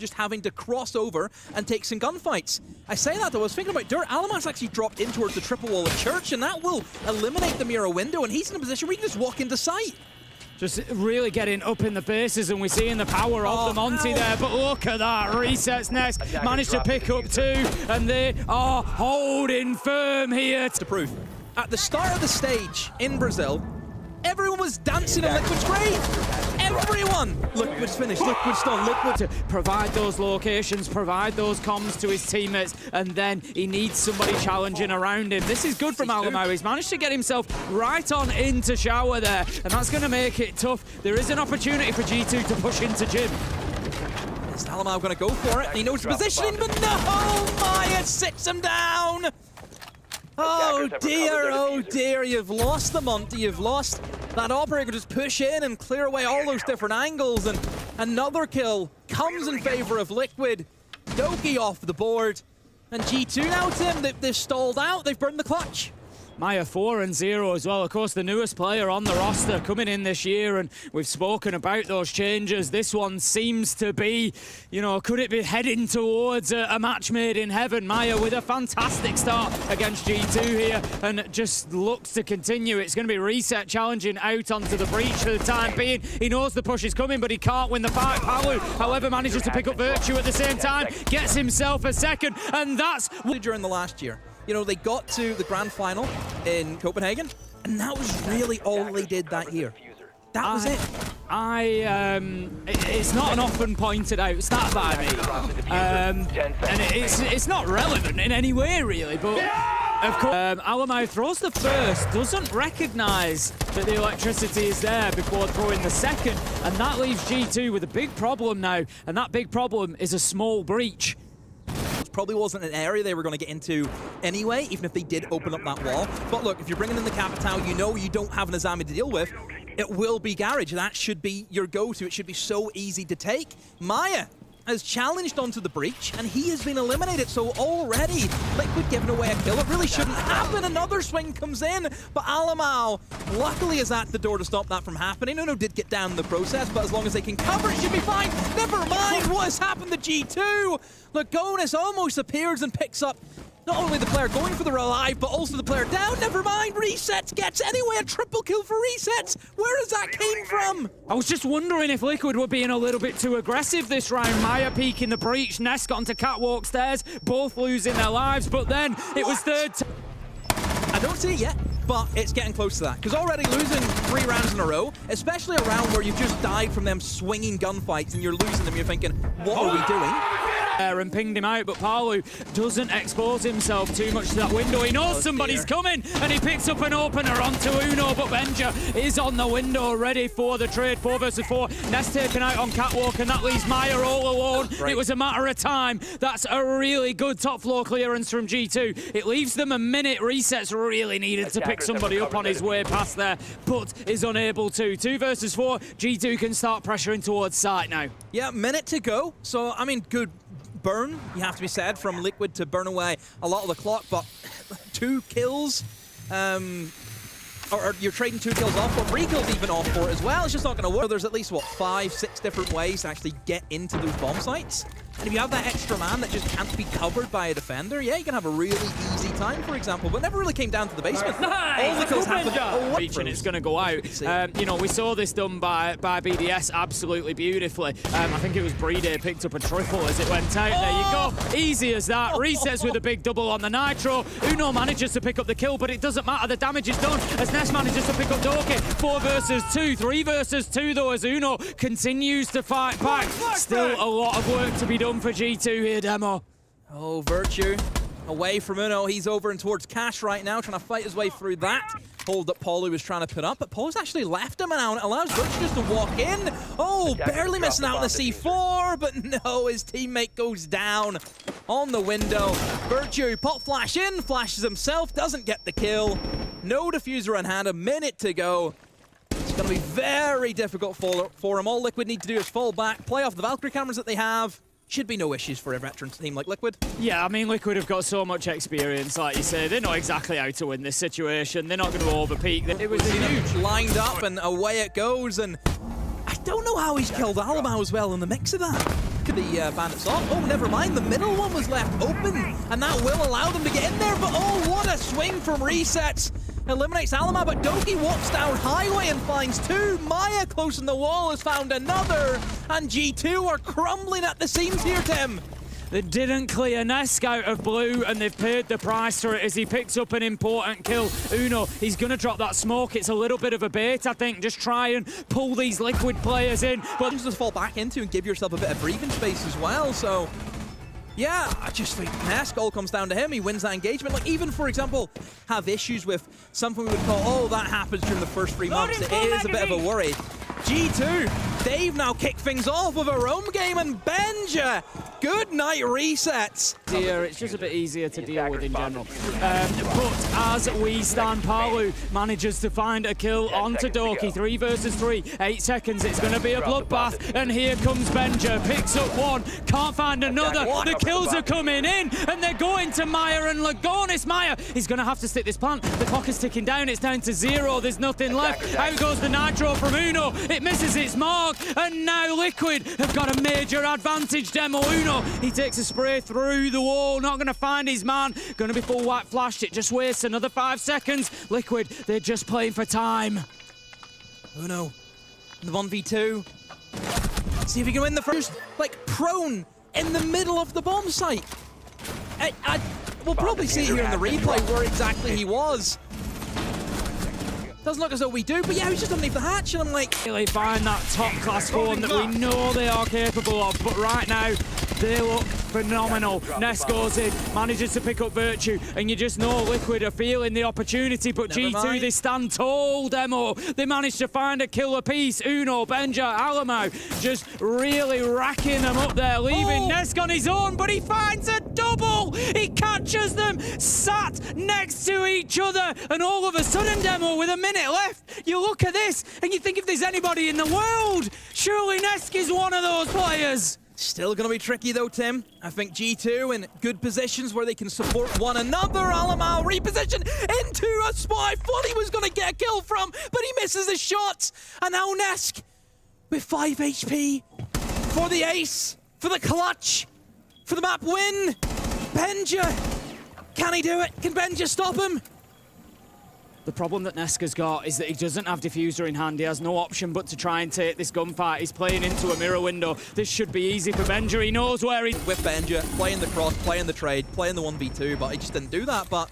just having to cross over and take some gunfights. I say that though, I was thinking about Dirt. Alamar's actually dropped in towards the triple wall of Church, and that will eliminate the mirror window, and he's in a position where he can just walk into sight. Just really getting up in the faces, and we're seeing the power of the Monty there. But look at that, resets next, managed to pick up 2, and they are holding firm here. To prove, at the start of the stage in Brazil, everyone was dancing on Liquid's grave. Everyone! Liquid's finished, Liquid's done, Liquid. To provide those locations, provide those comms to his teammates, and then he needs somebody challenging around him. This is good from Alamo. He's managed to get himself right on into Shower there, and that's going to make it tough. There is an opportunity for G2 to push into Jim. Is Alamo going to go for it? He knows the positioning, but no! Maya sits him down! Oh dear, you've lost the Monty, you've lost that operator. Just push in and clear away all those different angles, and another kill comes in favor of Liquid. Doki off the board, and G2 now, Tim, they've stalled out, they've burned the clutch. Maya 4-0 as well, of course the newest player on the roster coming in this year, and we've spoken about those changes. This one seems to be, you know, could it be heading towards a match made in heaven? Maya with a fantastic start against G2 here, and just looks to continue. It's going to be Reset challenging out onto the breach for the time being. He knows the push is coming, but he can't win the fight. Palu, however, manages to pick up Virtue at the same time, gets himself a second, and that's... During the last year, you know, they got to the grand final in Copenhagen, and that was really all they did that year. That was it. It's not an often pointed out stat by me, and it's not relevant in any way really, but of course, Alamo throws the first, doesn't recognise that the electricity is there before throwing the second, and that leaves G2 with a big problem now, and that big problem is a small breach. Probably wasn't an area they were going to get into anyway, even if they did open up that wall. But look, if you're bringing in the Capitao, you know you don't have an Azami to deal with. It will be Garage. That should be your go-to. It should be so easy to take. Maya has challenged onto the breach, and he has been eliminated. So already, Liquid giving away a kill. It really shouldn't happen. Another swing comes in, but Alamo luckily is at the door to stop that from happening. Uno did get down in the process, but as long as they can cover, it should be fine. Never mind what has happened to G2. Lagonis almost appears and picks up not only the player going for the revive, but also the player down. Never mind, Resets gets anyway a triple kill for Resets. Where does that came from? I was just wondering if Liquid were being a little bit too aggressive this round. Maya peeking the breach, Nest got onto Catwalk stairs, both losing their lives, but then it was third. I don't see it yet, but it's getting close to that, because already losing 3 rounds in a row, especially a round where you've just died from them swinging gunfights and you're losing them, you're thinking, what are we doing? And pinged him out, but Palu doesn't expose himself too much to that window. He knows somebody's coming, and he picks up an opener onto Uno, but Benja is on the window ready for the trade. 4 versus 4. Nest taken out on Catwalk, and that leaves Maya all alone. It was a matter of time. That's a really good top floor clearance from G2. It leaves them a minute. Resets really needed to pick somebody up on his way past there, but is unable to. 2 versus 4. G2 can start pressuring towards site now. Yeah, minute to go. So, I mean, good burn, you have to be said, from Liquid to burn away a lot of the clock, but 2 kills, or you're trading 2 kills off, but 3 kills even off for it as well. It's just not going to work. There's at least, what, 5, 6 different ways to actually get into those bomb sites. And if you have that extra man that just can't be covered by a defender, yeah, you can have a really easy time, for example, but it never really came down to the basement. All the kills happened. Reach, and it's going to go out. You know, we saw this done by BDS absolutely beautifully. I think it was Brede picked up a triple as it went out. There you go. Easy as that. Resets with a big double on the Nitro. Uno manages to pick up the kill, but it doesn't matter. The damage is done as Ness manages to pick up Doki. 4 versus 2. 3 versus 2, though, as Uno continues to fight back. Still a lot of work to be done for G2 here, Demo. Oh, Virtue away from Uno. He's over and towards Cash right now, trying to fight his way through that hold that Paulu was trying to put up, but Paulu's actually left him, and now it allows Virtue just to walk in. Oh, barely missing out on the C4, but no, his teammate goes down on the window. Virtue pop flash in, flashes himself, doesn't get the kill. No diffuser in hand, a minute to go. It's going to be very difficult for him. All Liquid need to do is fall back, play off the Valkyrie cameras that they have. Should be no issues for a veteran team like Liquid. Yeah, I mean, Liquid have got so much experience, like you say. They know exactly how to win this situation. They're not going to overpeak. It was huge. Lined up, and away it goes. And I don't know how he's killed Alamo as well in the mix of that. the bandits off. Oh, never mind. The middle one was left open, and that will allow them to get in there. But oh, what a swing from Resets. Eliminates Alama, but Doki walks down highway and finds two. Maya close in the wall has found another, and G2 are crumbling at the seams here, Tim. They didn't clear Nesk out of blue, and they've paid the price for it as he picks up an important kill. Uno, he's going to drop that smoke. It's a little bit of a bait, I think. Just try and pull these Liquid players in. But just fall back into and give yourself a bit of breathing space as well, so... Yeah, I just think Nesk all comes down to him. He wins that engagement. Like, even, for example, have issues with something we would call, oh, that happens during the first 3 months. It is a bit of a worry. G2, they've now kicked things off with a roam game, and Benja, good night Resets. Here, it's just a bit easier to deal with in general. But as we stand, Palu manages to find a kill onto Doki. 3 versus 3, 8 seconds. It's going to be a bloodbath, and here comes Benja. Picks up one, can't find another. The kills are coming in, and they're going to Maya and Lagonis. Maya, he's going to have to stick this plant. The clock is ticking down. It's down to 0. There's nothing left. Out goes the nitro from Uno. It misses its mark, and now Liquid have got a major advantage. Demo Uno, he takes a spray through the wall, not going to find his man. Going to be full white flashed. It just wastes another 5 seconds. Liquid, they're just playing for time. Uno, the 1v2. See if he can win the first, like, prone in the middle of the bomb site. We'll probably see it here in the replay where exactly he was. Doesn't look as though we do, but yeah, he's just underneath the hatch, and I'm like... Really find that top-class form that we know they are capable of, but right now, they look phenomenal. Ness goes in, manages to pick up Virtue, and you just know Liquid are feeling the opportunity, but G2, they stand tall, Demo. They managed to find a kill apiece. Uno, Benja, Alamo, just really racking them up there, leaving Nesk on his own, but he finds a double! He catches them, sat next to each other, and all of a sudden, Demo, with a minute left, you look at this, and you think if there's anybody in the world, surely Nesk is one of those players. Still going to be tricky though, Tim. I think G2 in good positions where they can support one another. Alamau repositioned into a spot I thought he was going to get a kill from, but he misses his shots. And now Nesk with 5 HP for the ace, for the clutch, for the map win. Benja, can he do it? Can Benja stop him? The problem that Neska's got is that he doesn't have Diffuser in hand. He has no option but to try and take this gunfight. He's playing into a mirror window. This should be easy for Benja. He knows where he's... With Benja, playing the cross, playing the trade, playing the 1v2, but he just didn't do that. But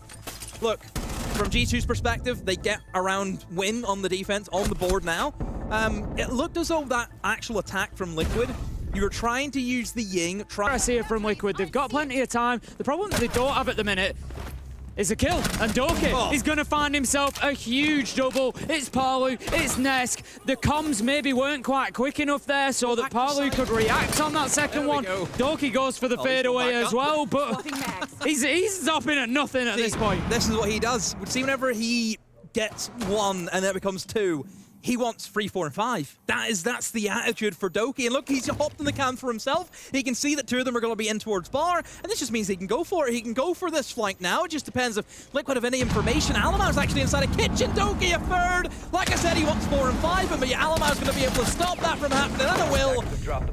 look, from G2's perspective, they get around win on the defense, on the board now. It looked as though that actual attack from Liquid, you were trying to use the Ying. I see it from Liquid. They've got plenty of time. The problem that they don't have at the minute is a kill, and Doki is going to find himself a huge double. It's Palu, it's Nesk. The comms maybe weren't quite quick enough there so that Palu could react on that second one. Doki goes for the fadeaway as well, but he's stopping at nothing at this point. This is what he does. See, whenever he gets one and then it becomes two, he wants 3, 4, and 5. That's the attitude for Doki. And look, he's hopped in the can for himself. He can see that 2 of them are going to be in towards bar, and this just means he can go for it. He can go for this flank now. It just depends if Liquid have any information. Alamau's actually inside a kitchen. Doki a third. Like I said, he wants 4 and 5, but yeah, Alamau's going to be able to stop that from happening. And it will.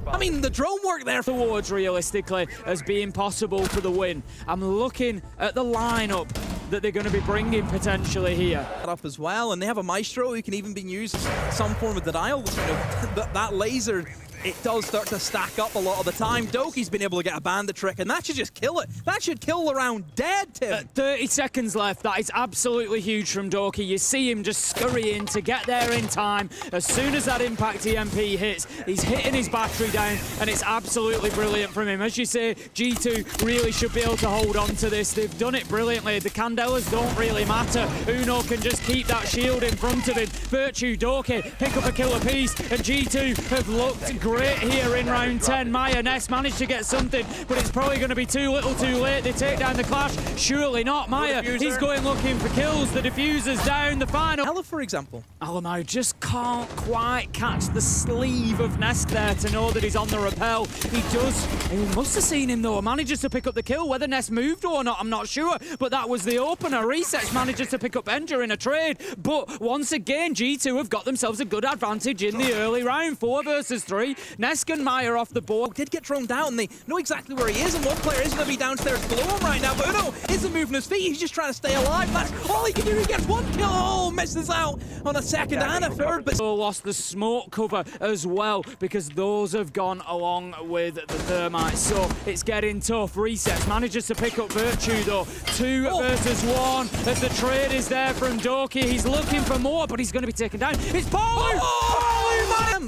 I mean, the drone work there towards realistically as being possible for the win. I'm looking at the lineup that they're going to be bringing potentially here. Up as well, and they have a Maestro who can even be used as some form of denial. You know, that laser, it does start to stack up a lot of the time. Doki's been able to get a bandit trick, and that should just kill it. That should kill the round dead, Tim. 30 seconds left. That is absolutely huge from Doki. You see him just scurrying to get there in time. As soon as that impact EMP hits, he's hitting his battery down, and it's absolutely brilliant from him. As you say, G2 really should be able to hold on to this. They've done it brilliantly. The Candelas don't really matter. Uno can just keep that shield in front of him. Virtue, Doki, pick up a kill apiece, and G2 have looked great here in round 10. Maya Ness managed to get something, but it's probably going to be too little too late. They take down the clash. Surely not. Maya, he's going looking for kills. The diffuser's down. The final. Ella, for example. Alamo just can't quite catch the sleeve of Nesk there to know that he's on the rappel. He does. He must have seen him though. Manages to pick up the kill. Whether Ness moved or not, I'm not sure. But that was the opener. Research manages to pick up Benja in a trade. But once again, G2 have got themselves a good advantage in the early round. 4 versus 3. Nesk and Maya off the board. Did get thrown down. They know exactly where he is, and one player is going to be downstairs below him right now. But Uno isn't moving his feet. He's just trying to stay alive. That's all he can do. He gets one kill. Oh, misses out on a second and a third. But Lost the smoke cover as well because those have gone along with the thermites. So it's getting tough. Resets manages to pick up Virtue though. 2 versus 1 as the trade is there from Doki. He's looking for more, but he's going to be taken down. It's Palu!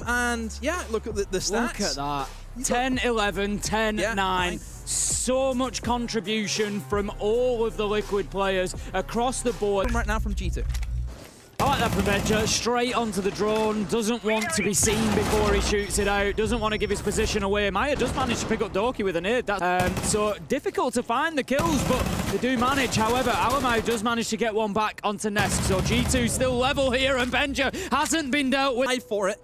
And yeah, look at the stats. Look at that. 10-11, 10-9. So much contribution from all of the Liquid players across the board. Right now from G2. I like that from Benja, straight onto the drone, doesn't want to be seen before he shoots it out, doesn't want to give his position away. Maya does manage to pick up Doki with a nade. So difficult to find the kills, but they do manage. However, Alamau does manage to get one back onto Nesk. So G2 still level here, and Benja hasn't been dealt with. For it.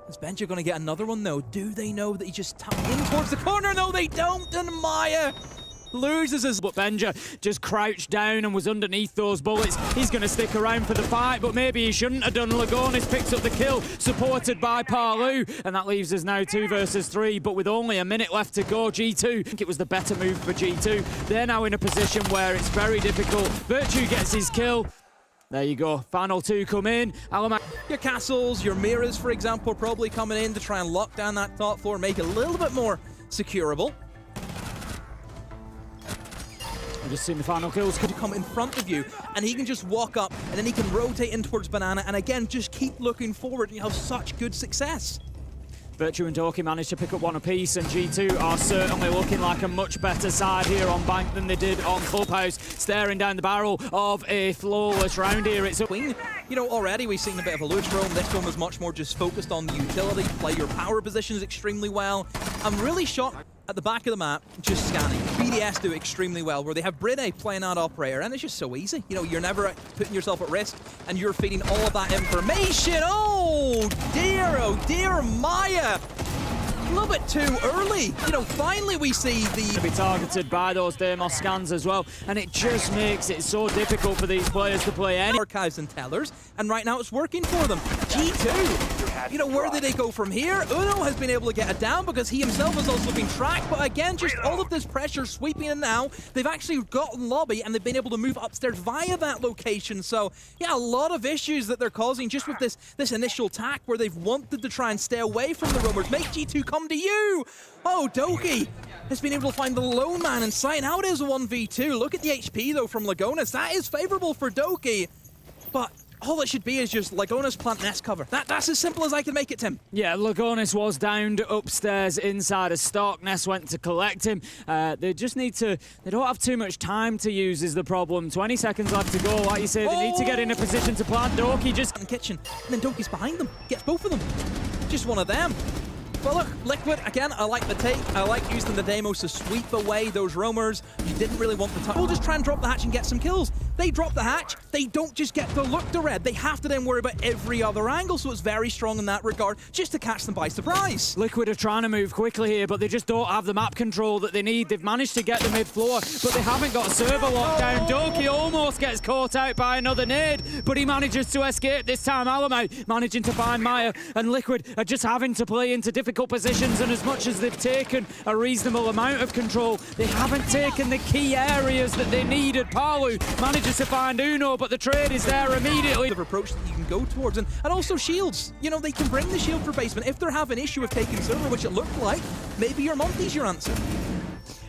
Is Benja going to get another one though? Do they know that he just tapped in towards the corner? No, they don't, and Maya loses his... But Benja just crouched down and was underneath those bullets. He's going to stick around for the fight, but maybe he shouldn't have done. Lagonis picks up the kill, supported by Palu, and that leaves us now 2 versus 3, but with only a minute left to go, G2, I think it was the better move for G2. They're now in a position where it's very difficult. Virtue gets his kill. There you go, final 2 come in. Your castles, your mirrors, for example, probably coming in to try and lock down that top floor, make it a little bit more securable. I've just seen the final kills come in front of you, and he can just walk up, and then he can rotate in towards Banana, and again, just keep looking forward, and you have such good success. Virtue and Doki managed to pick up one apiece, and G2 are certainly looking like a much better side here on Bank than they did on Clubhouse, staring down the barrel of a flawless round here. It's a wing. You know, already we've seen a bit of a loose roam. This one was much more just focused on the utility, play your power positions extremely well. I'm really shocked at the back of the map, just scanning. BDS do extremely well, where they have Brine playing out operator, and it's just so easy. You know, you're never putting yourself at risk, and you're feeding all of that information. Oh dear, Maya. A little bit too early. You know, finally we see the... be targeted by those Deimos scans as well, and it just makes it so difficult for these players to play any... Archives and tellers, and right now it's working for them. G2, you know, where did they go from here? Uno has been able to get it down because he himself has also been tracked, but again, just all of this pressure sweeping in now. They've actually gotten lobby, and they've been able to move upstairs via that location. So, yeah, a lot of issues that they're causing just with this initial attack where they've wanted to try and stay away from the roamers. Make G2 come to you! Oh, Doki has been able to find the lone man and sign out his 1v2. Look at the HP, though, from Lagonis. That is favorable for Doki, but all it should be is just Lagonis plant nest cover. That's as simple as I can make it, Tim. Yeah, Lagonis was downed upstairs inside a stock. Ness went to collect him. They just need to... They don't have too much time to use is the problem. 20 seconds left to go. Like you say, they need to get in a position to plant. Doki just... in kitchen, and then Doki's behind them. Gets both of them. Just one of them. But look, Liquid, again, I like the take. I like using the Deimos to sweep away those roamers. You didn't really want the time. We'll just try and drop the hatch and get some kills. They drop the hatch, they don't just get to look to red. They have to then worry about every other angle, so it's very strong in that regard, just to catch them by surprise. Liquid are trying to move quickly here, but they just don't have the map control that they need. They've managed to get the mid-floor, but they haven't got server lockdown. Doki almost gets caught out by another nade, but he manages to escape this time. Alamau managing to find Maya, and Liquid are just having to play into difficult positions, and as much as they've taken a reasonable amount of control, they haven't taken the key areas that they needed. Palu manages to find Uno, but the trade is there immediately. Of approach that you can go towards, and also shields. You know, they can bring the shield for basement. If they have an issue of taking server, which it looked like, maybe your Monty's your answer.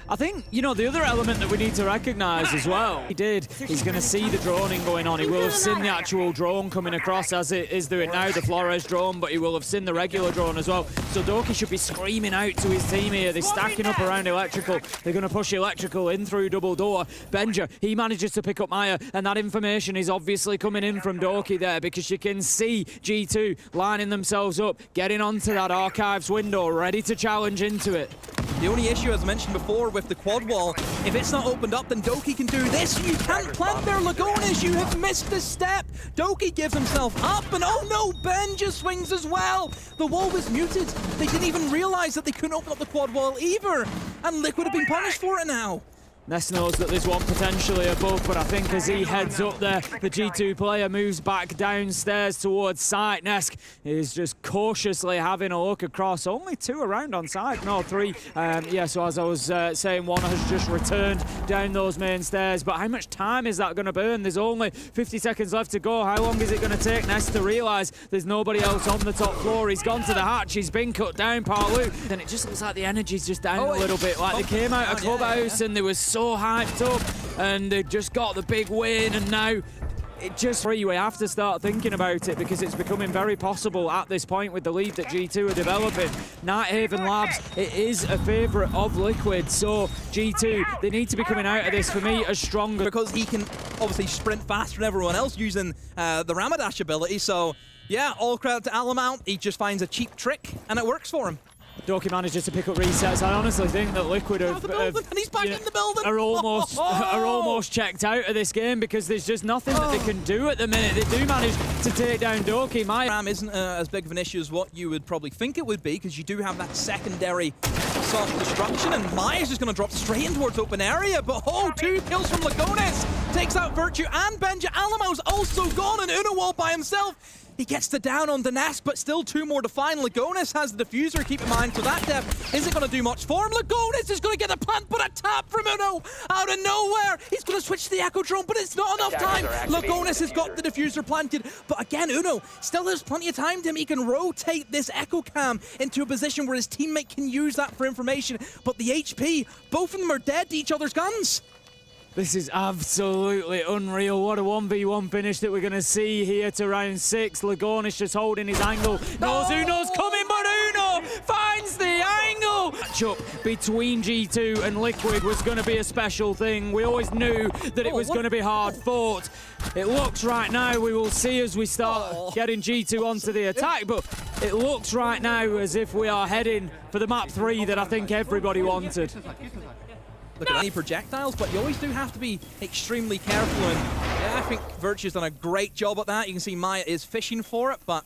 I think, you know, the other element that we need to recognise as well, he's going to see the droning going on. He will have seen the actual drone coming across as it is doing now, the Flores drone, but he will have seen the regular drone as well. So Doki should be screaming out to his team here. They're stacking up around Electrical. They're going to push Electrical in through double door. Benja, he manages to pick up Maya, and that information is obviously coming in from Doki there because you can see G2 lining themselves up, getting onto that archives window, ready to challenge into it. The only issue, as mentioned before, with the quad wall, if it's not opened up, then Doki can do this. You can't plant there, Lagonis. You have missed a step. Doki gives himself up, and oh no, Benja swings as well. The wall was muted. They didn't even realize that they couldn't open up the quad wall either. And Liquid have been punished for it now. Ness knows that there's one potentially above, but I think as he heads up there, the G2 player moves back downstairs towards site. Nesk is just cautiously having a look across. Only 2 around on site, no 3. Yeah, so as I was saying, one has just returned down those main stairs. But how much time is that going to burn? There's only 50 seconds left to go. How long is it going to take Ness to realise there's nobody else on the top floor? He's gone to the hatch, he's been cut down, Parlu. Then it just looks like the energy's just down a little bit. Like they came out of Clubhouse and they were so hyped up and they just got the big win, and now it just we have to start thinking about it because it's becoming very possible at this point with the lead that G2 are developing. Nighthaven Labs, it is a favourite of Liquid, so G2, they need to be coming out of this, for me, as stronger. Because he can obviously sprint faster than everyone else using the Ramadash ability, so yeah, all credit to Alamount. He just finds a cheap trick and it works for him. Doki manages to pick up resets. I honestly think that Liquid and he's back in the building. are almost checked out of this game because there's just nothing that they can do at the minute. They do manage to take down Doki. Ram isn't as big of an issue as what you would probably think it would be, because you do have that secondary soft destruction, and Maya's just going to drop straight in towards open area. But 2 kills from Lagones takes out Virtue and Benja. Alamo's also gone, and Unawal by himself. He gets the down on Danesk, but still 2 more to find. Lagones has the diffuser, keep in mind, so that depth isn't going to do much for him. Lagones is going to get the plant, but a tap from Uno out of nowhere. He's going to switch to the Echo Drone, but it's not enough time. Lagones has got the diffuser planted, but again, Uno still has plenty of time to him. He can rotate this Echo Cam into a position where his teammate can use that for information, but the HP, both of them are dead to each other's guns. This is absolutely unreal. What a 1v1 finish that we're going to see here to round 6. Lagones just holding his angle. Knows Uno's coming, but Uno finds the angle. Matchup between G2 and Liquid was going to be a special thing. We always knew that it was going to be hard fought. It looks right now, we will see as we start getting G2 onto the attack, but it looks right now as if we are heading for the map 3 that I think everybody wanted. Look at any projectiles, but you always do have to be extremely careful, and yeah, I think Virtue's done a great job at that. You can see Maya is fishing for it, but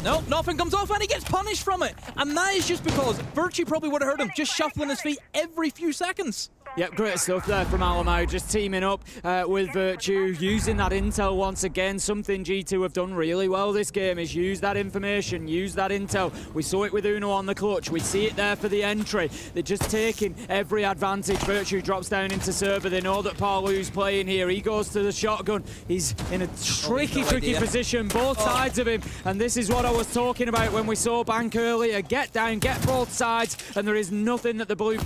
nope, nothing comes off, and he gets punished from it. And that is just because Virtue probably would have hurt him, just shuffling his feet every few seconds. Yep, great stuff there from Alamo, just teaming up with Virtue, using that intel once again. Something G2 have done really well this game is use that information, use that intel. We saw it with Uno on the clutch, we see it there for the entry. They're just taking every advantage. Virtue drops down into server, they know that Parlu's playing here. He goes to the shotgun, he's in a tricky position, both sides of him. And this is what I was talking about when we saw Bank earlier. Get down, get both sides, and there is nothing that the Blue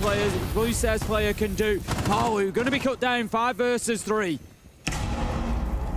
Stairs player can do. Parlu going to be cut down 5 versus 3.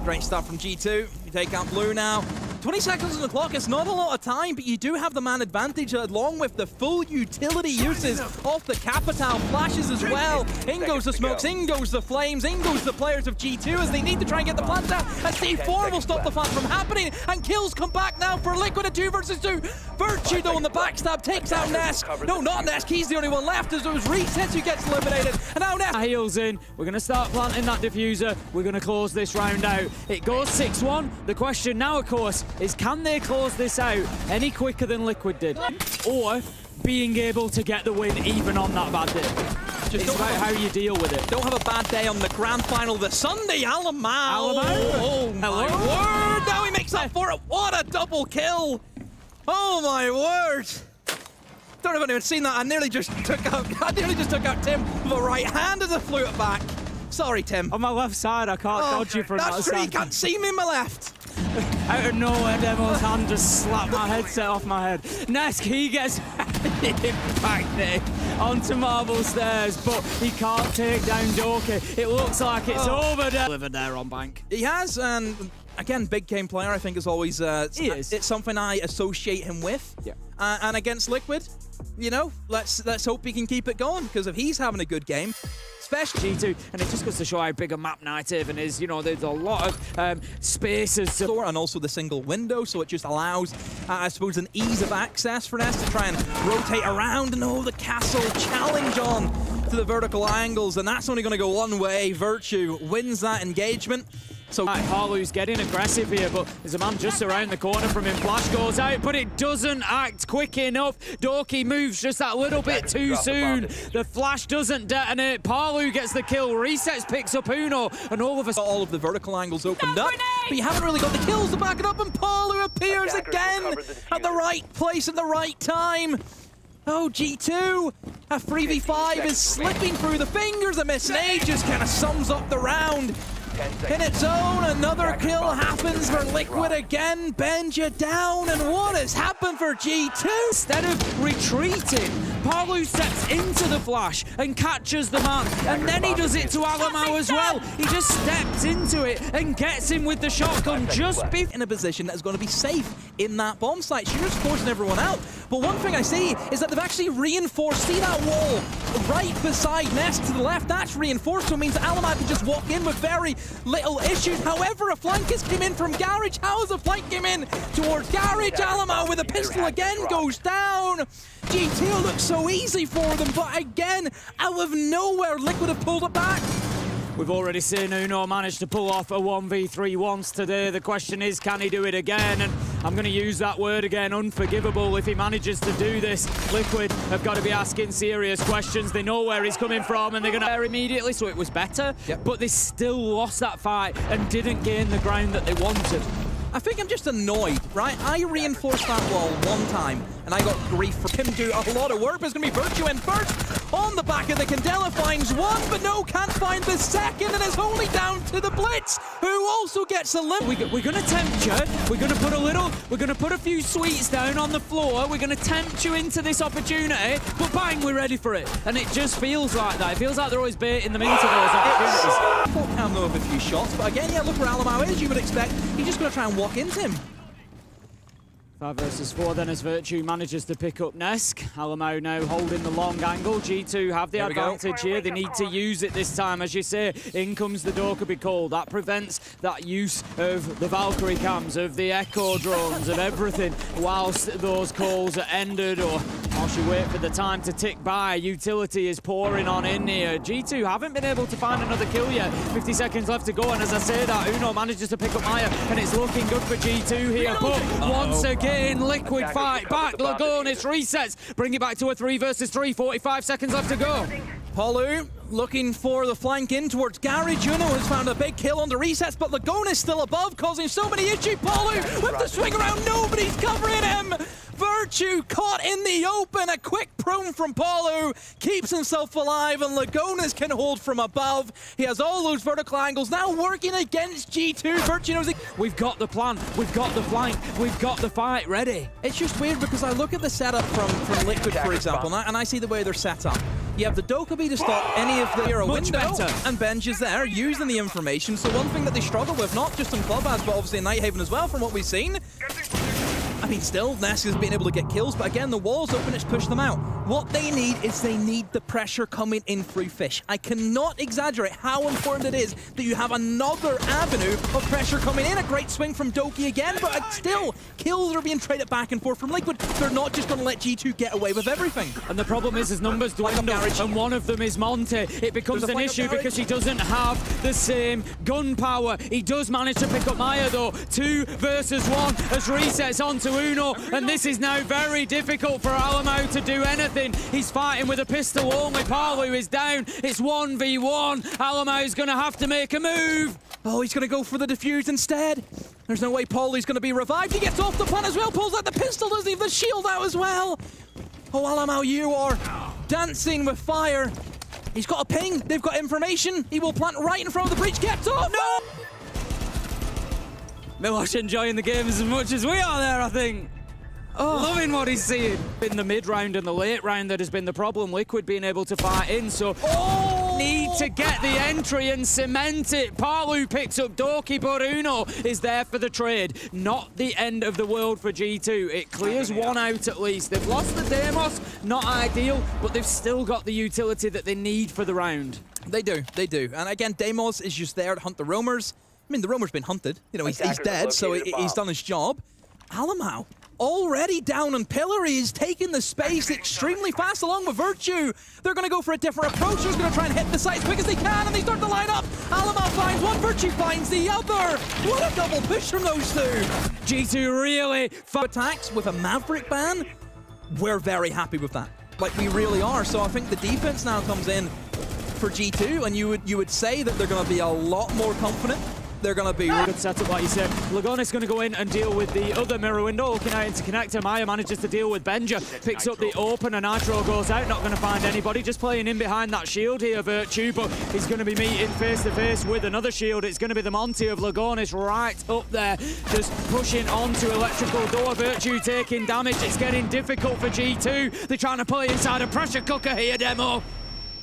Great stuff from G2. You take out Blue now. 20 seconds on the clock, it's not a lot of time, but you do have the man advantage along with the full utility uses off the Capital. Flashes as well. In goes the smokes, in goes the flames, in goes the players of G2 as they need to try and get the plant out. As C4 will stop the plant from happening, and kills come back now for Liquid at 2 versus 2. Virtue though in the backstab takes out Nesk. No, not Nesk, he's the only one left as it was resets who gets eliminated. And now Nesk heals in. We're going to start planting that diffuser. We're going to close this round out. It goes 6-1. The question now, of course, is can they close this out any quicker than Liquid did? Or being able to get the win even on that bad day? It's about how you deal with it. Don't have a bad day on the grand final this Sunday. Alamo! Oh my Hello? word! Now he makes up for it. What a double kill! Oh my word! Don't know if anyone's seen that. I nearly just took out Tim with a right hand as I flew it back. Sorry, Tim. On my left side, I can't dodge you from that side. That's true, you can't see me in my left. Out of nowhere, Demo's hand just slapped my headset off my head. Nesk, he gets impacted onto marble stairs, but he can't take down Doki. It looks like it's over there. Delivered there on Bank. He has, and again, big game player, I think, is always he is. It's something I associate him with. Yeah. And against Liquid, you know, let's hope he can keep it going, because if he's having a good game, especially G2, and it just goes to show how big a map Nighthaven is. You know, there's a lot of spaces to... And also the single window, so it just allows, I suppose, an ease of access for Ness to try and rotate around. And the castle challenge on to the vertical angles, and that's only going to go one way. Virtue wins that engagement. So Palu's getting aggressive here, but there's a man just around the corner from him. Flash goes out, but it doesn't act quick enough. Doki moves just that little bit too soon. The flash doesn't detonate. Palu gets the kill. Resets, picks up Uno, and all of a sudden, all of the vertical angles opened up, but you haven't really got the kills to back it up, and Palu appears again at the right place at the right time. Oh, G2, a 3v5 is slipping through the fingers of Miss Nade, just kind of sums up the round. In its own, another kill happens for Liquid again. Benja down, and what has happened for G2? Instead of retreating, Palu steps into the flash and catches the man, and then he does it to Alamau as well. He just steps into it and gets him with the shotgun just in a position that's going to be safe in that bomb site. Shearer's forcing everyone out, but one thing I see is that they've actually reinforced, see that wall right beside Nest to the left, that's reinforced, so it means that Alamau can just walk in with very little issues. However, a flank has come in from Garage. How has a flank come in towards Garage? Alamau with a pistol again goes down. G2 looks so easy for them, but again, out of nowhere, Liquid have pulled it back. We've already seen Uno manage to pull off a 1v3 once today. The question is, can he do it again? And I'm going to use that word again, unforgivable, if he manages to do this. Liquid have got to be asking serious questions. They know where he's coming from, and they're going to air immediately, so it was better. Yep. But they still lost that fight and didn't gain the ground that they wanted. I think I'm just annoyed, right? I reinforced that wall one time, and I got grief for him do a lot of work. There's going to be Virtue in first. On the back of the Candela finds one, but no, can't find the second, and it's only down to the Blitz, who also gets a limp. We're going to tempt you. We're going to put a few sweets down on the floor. We're going to tempt you into this opportunity, but bang, we're ready for it. And it just feels like that. It feels like they're always baiting them into those opportunities. Thought Cam though of a few shots, but again, yeah, look where Alamau is. You would expect he's just going to try and walk into him. 5 versus 4 then as Virtue manages to pick up Nesk. Alamau now holding the long angle. G2 have the advantage here. They need to use it this time. As you say, in comes the door could be called. That prevents that use of the Valkyrie cams, of the Echo drones, of everything whilst those calls are ended, or whilst you wait for the time to tick by. Utility is pouring on in here. G2 haven't been able to find another kill yet. 50 seconds left to go, and as I say that, Uno manages to pick up Maya, and it's looking good for G2 here. But once again, Liquid fight back. Lagonis resets. Bring it back to a 3 versus 3. 45 seconds left to go. Palu looking for the flank in towards Garage. Uno has found a big kill on the resets, but Lagonis still above, causing so many issues. Palu with the swing around. Nobody's covering him. Virtue caught in the open. A quick prone from Palu keeps himself alive, and Lagonis can hold from above. He has all those vertical angles now working against G2. Virtue knows we've got the plan, we've got the flank, we've got the fight ready. It's just weird because I look at the setup from Liquid, for example, and I see the way they're set up. You have the Dokkaebi to stop any of the hero window, and Benj is there using the information. So one thing that they struggle with, not just in Clubhouse, but obviously in Nighthaven as well, from what we've seen. I mean, still, Nesk has been able to get kills, but again, the wall's open, it's pushed them out. What they need is they need the pressure coming in through Fish. I cannot exaggerate how important it is that you have another avenue of pressure coming in. A great swing from Doki again, but still, kills are being traded back and forth from Liquid. They're not just going to let G2 get away with everything. And the problem is his numbers dwindle, and one of them is Monte. It becomes an issue because he doesn't have the same gun power. He does manage to pick up Maya, though. 2 versus 1 as resets onto Uno, and this is now very difficult for Alamau to do anything. He's fighting with a pistol only. Palu is down. It's 1v1. Alamau's going to have to make a move. Oh, he's going to go for the defuse instead. There's no way Palu's going to be revived. He gets off the plant as well, pulls out the pistol, doesn't leave the shield out as well. Oh, Alamau, you are dancing with fire. He's got a ping. They've got information. He will plant right in front of the breach. Kept off. No! Milosh enjoying the game as much as we are there, I think. Oh, loving what he's seeing. In the mid-round and the late round that has been the problem. Liquid being able to fight in, so need to get the entry and cement it. Palu picks up Doki, but Uno is there for the trade. Not the end of the world for G2. It clears one out at least. They've lost the Deimos, not ideal, but they've still got the utility that they need for the round. They do, they do. And again, Deimos is just there to hunt the roamers. I mean, the roamer's been hunted. You know, he's dead, so he's done his job. Alamau already down on Pillar. He's taking the space extremely fast along with Virtue. They're going to go for a different approach. They're going to try and hit the site as quick as they can, and they start to line up. Alamo finds one, Virtue finds the other. What a double push from those two. G2 really attacks with a Maverick ban. We're very happy with that. Like, we really are. So I think the defense now comes in for G2, and you would say that they're going to be a lot more confident. They're going to be good setup, like you said. Lagonis going to go in and deal with the other mirror window, looking out into connector. Maya manages to deal with Benja, picks up the opener. Nitro goes out, not going to find anybody, just playing in behind that shield here, Virtue, but he's going to be meeting face to face with another shield. It's going to be the Monty of Lagonis right up there, just pushing onto electrical door. Virtue taking damage. It's getting difficult for G2. They're trying to play inside a pressure cooker here, Demo.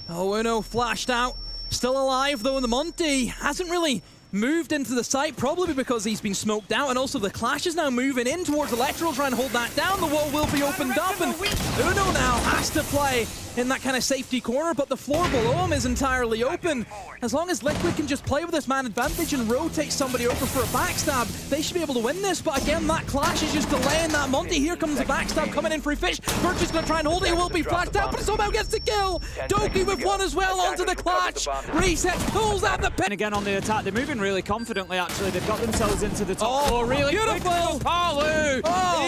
Oh, Uno flashed out. Still alive, though, and the Monty hasn't really moved into the site, probably because he's been smoked out, and also the Clash is now moving in towards Electro, trying to hold that down. The wall will be opened up, and Uno now has to play in that kind of safety corner, but the floor below him is entirely open. As long as Liquid can just play with this man advantage and rotate somebody over for a backstab, they should be able to win this. But again, that Clash is just delaying that Monty. Here comes the backstab coming in for Fish. Virtue's going to try and hold it. He will be flashed out, but somehow gets the kill. Doki with one as well onto the Clash. Reset pulls out the pin. And again on the attack, they're moving really confidently, actually. They've got themselves into the top floor really beautiful. Palu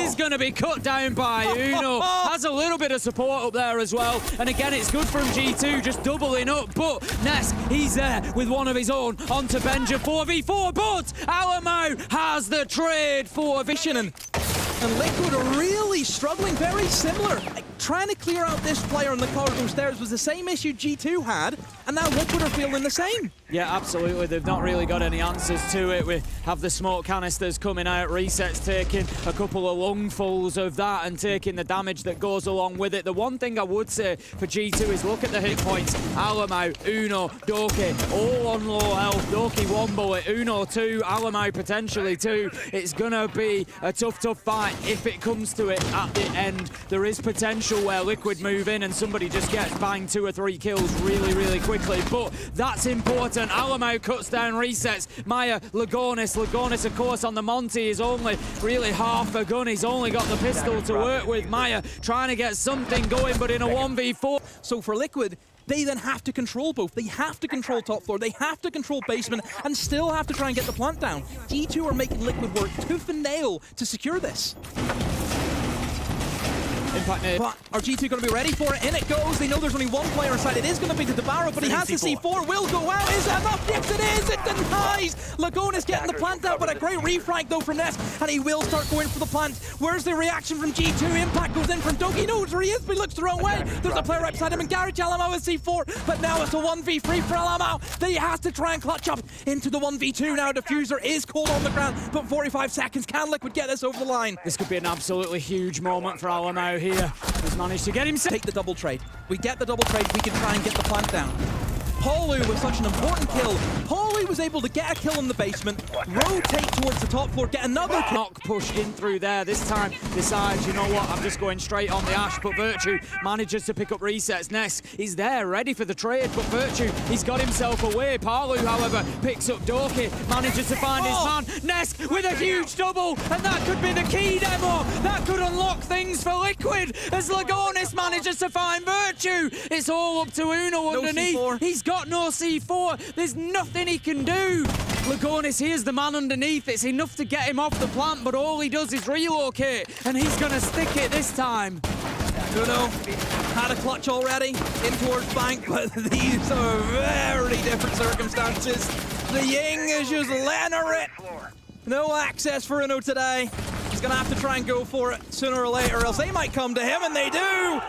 is going to be cut down by Uno. Has a little bit of support up there as well. And again, it's good from G2, just doubling up. But Nesk, he's there with one of his own onto Benja 4v4. But Alamo has the trade for Vision. And Liquid are really struggling, very similar. Like, trying to clear out this player on the corridor stairs was the same issue G2 had, and now Liquid are feeling the same. Yeah, absolutely. They've not really got any answers to it. We have the smoke canisters coming out, Resets taking a couple of lungfuls of that and taking the damage that goes along with it. The one thing I would say for G2 is look at the hit points. Alamo, Uno, Doki, all on low health. Doki 1 bullet, Uno 2, Alamo potentially 2. It's gonna be a tough fight if it comes to it at the end. There is potential where Liquid move in and somebody just gets banged 2 or 3 kills really quickly, but that's important. Alamo cuts down Resets. Maya, Lagonis, of course, on the Monty is only really half a gun. He's only got the pistol to work with. Maya trying to get something going, but in a 1v4. So for Liquid, they then have to control both. They have to control top floor, they have to control basement, and still have to try and get the plant down. G2 are making Liquid work tooth and nail to secure this. Impact nade. But are G2 going to be ready for it? In it goes. They know there's only one player inside. It is going to be the Debarro, but he has the C4. Will go out. Is that enough? Yes, it is. It denies. Lagonis getting the plant out, but a great refrag though from Ness, and he will start going for the plant. Where's the reaction from G2? Impact goes in from Doki. Knows where he is, but he looks the wrong way. There's a player right beside him, and Garage Alamo with C4, but now it's a 1v3 for Alamo. He has to try and clutch up into the 1v2 now. Diffuser is cold on the ground, but 45 seconds. Can Liquid get this over the line? This could be an absolutely huge moment for Alamo here. He's managed to get himself. Take the double trade. We get the double trade, we can try and get the plant down. Paulu with such an important kill. Paulu was able to get a kill in the basement, rotate towards the top floor, get another kill. Knock pushed in through there. This time decides, you know what, I'm just going straight on the Ash, but Virtue manages to pick up Resets. Nesk is there, ready for the trade, but Virtue, he's got himself away. Paulu, however, picks up Doki, manages to find his man. Nesk with a huge double, and that could be the key, Demo. That could unlock things for Liquid as Lagonis manages to find Virtue. It's all up to Uno underneath. C4. He's got no C4. There's nothing he can do. Lagonis, here's the man underneath. It's enough to get him off the plant, but all he does is relocate, and he's going to stick it this time. Uno had a clutch already in towards Bank, but these are very different circumstances. The Ying is just letting her rip. No access for Uno today. He's going to have to try and go for it sooner or later, or else they might come to him, and they do.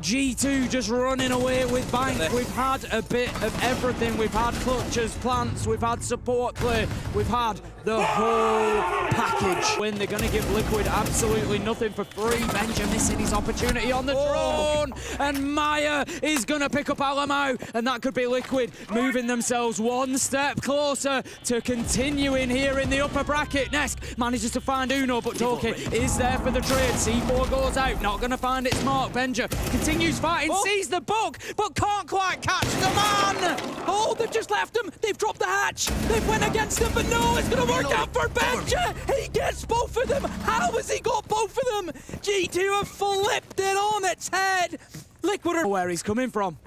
G2 just running away with Bank. We've had a bit of everything. We've had clutches, plants, we've had support play, we've had the whole package. When they're going to give Liquid absolutely nothing for free. Benja missing his opportunity on the drone, and Maya is going to pick up Alamo, and that could be Liquid moving themselves one step closer to continuing here in the upper bracket. Nesk manages to find Uno, but Doki is there for the trade. C4 goes out, not going to find it smart. Benja continues fighting, sees the bug, but can't quite catch the man. Hold the They've just left him. They've dropped the hatch. They've went against him, but no, it's going to work out for Benja. He gets both of them. How has he got both of them? G2 have flipped it on its head. Liquid are Where he's coming from.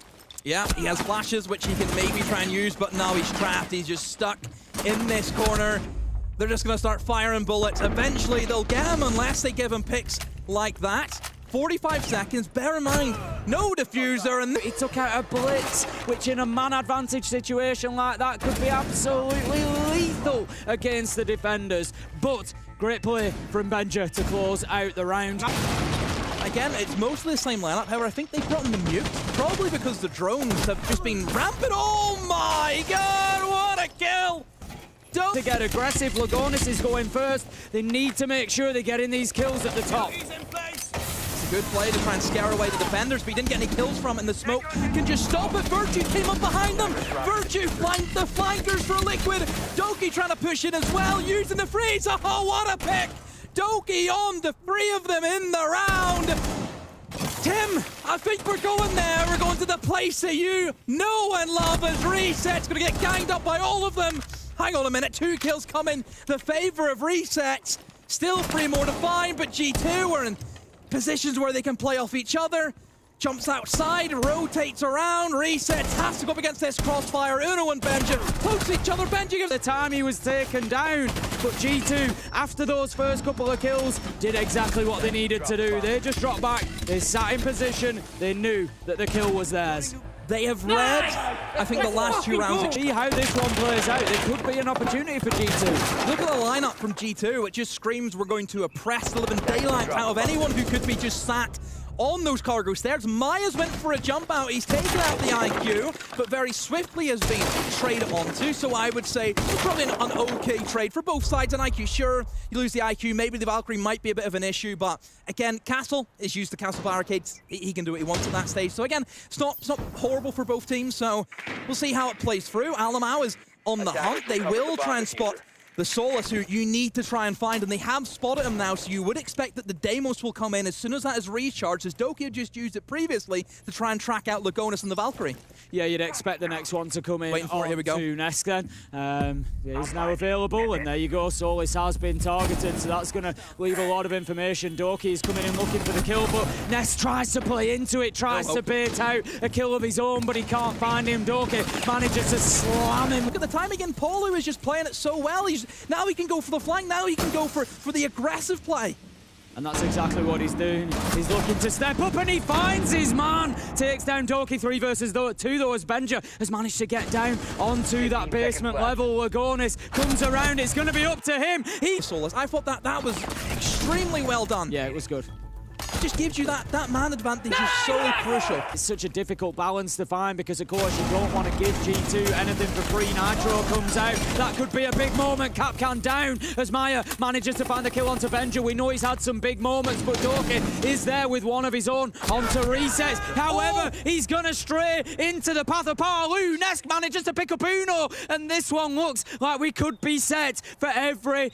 Yeah, he has flashes, which he can maybe try and use, but now he's trapped. He's just stuck in this corner. They're just going to start firing bullets. Eventually, they'll get him unless they give him picks like that. 45 seconds, bear in mind, no diffuser, and He took out a blitz, which in a man advantage situation like that could be absolutely lethal against the defenders. But great play from Benja to close out the round. again, it's mostly the same lineup. However, I think they've brought in the mute, probably because the drones have just been rampant. Oh my god, what a kill! To get aggressive, Lagonis is going first. They need to make sure they get in these kills at the top. It's a good play to try and scare away the defenders, but he didn't get any kills from it, and the smoke can just stop it. Virtue came up behind them. Virtue flanked the flankers for Liquid. Doki trying to push it as well, using the freeze. Oh, what a pick! Doki on the three of them in the round. Tim, I think we're going there. We're going to the place that you know and love as Reset's going to get ganged up by all of them. Hang on a minute, 2 kills coming. The favor of Reset. Still 3 more to find, but G2 are in positions where they can play off each other. Jumps outside, rotates around. Reset has to go up against this crossfire. Uno and Benja close to each other. Benja gives The time he was taken down, but G2, after those first couple of kills, did exactly what they needed to do. They just dropped back, they sat in position, they knew that the kill was theirs. They have read, I think, the last 2 rounds. See how this one plays out. There could be an opportunity for G2. Look at the lineup from G2. It just screams we're going to oppress the living daylight out of anyone who could be just sat on those cargo stairs. Myers went for a jump out. He's taken out the IQ, but very swiftly has been traded onto. So I would say probably an okay trade for both sides. An IQ, sure, you lose the IQ. Maybe the Valkyrie might be a bit of an issue, but again, Castle is used to Castle barricades. He can do what he wants at that stage. So again, it's not horrible for both teams. So we'll see how it plays through. Alamau is on the hunt. They will try and spot the Solus, who you need to try and find, and they have spotted him now, so you would expect that the Deimos will come in as soon as that is recharged, as Doki had just used it previously to try and track out Lagonis and the Valkyrie. Yeah, you'd expect the next one to come in. Waiting for it, here we go. To Nesk then. It is now available, and there you go, Solus has been targeted, so that's going to leave a lot of information. Doki is coming in looking for the kill, but Nesk tries to play into it, tries to bait out a kill of his own, but he can't find him. Doki manages to slam him. Look at the time again, Polu is just playing it so well. Now he can go for the flank, now he can go for the aggressive play. And that's exactly what he's doing. He's looking to step up, and he finds his man. Takes down Doki 3 versus 2 though, as Benja has managed to get down onto that basement level. Lagonis comes around, it's going to be up to him. Solus, I thought that was extremely well done. Yeah, it was good. It just gives you that man advantage is so crucial. It's such a difficult balance to find because, of course, you don't want to give G2 anything for free. Nitro comes out. That could be a big moment. Capcan down as Maya manages to find the kill onto Benja. We know he's had some big moments, but Doki is there with one of his own onto Resets. However, he's going to stray into the path of Parlu. Nesk manages to pick up Uno, and this one looks like we could be set for every...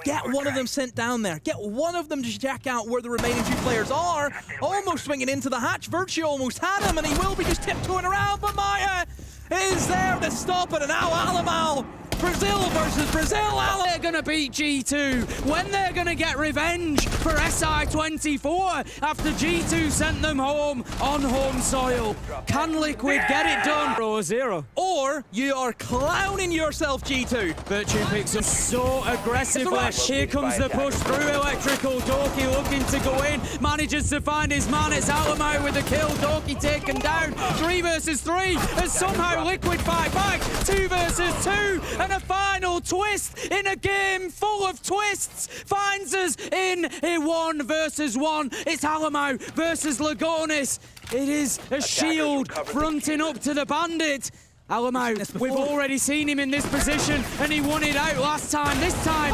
Get one of them sent down there. Get one of them to check out where the remaining 2 players are. Almost swinging into the hatch. Virtue almost had him, and he will be just tiptoeing around, but Maya is there to stop it, and now Alamal. Brazil versus Brazil. They're going to beat G2 when they're going to get revenge for SI24 after G2 sent them home on home soil. Can Liquid get it done? 0-0. Or you are clowning yourself, G2. Virtue picks up so aggressively. Here comes the push through Electrical. Doki looking to go in. Manages to find his man. It's Alamau with the kill. Doki taken down. 3 versus 3. As somehow Liquid fight back. 2 versus 2. And a final twist in a game full of twists finds us in a 1 versus 1. It's Alamau versus Lagonis. It is a shield fronting up to the bandit. Alamau, we've already seen him in this position, and he won it out last time. This time,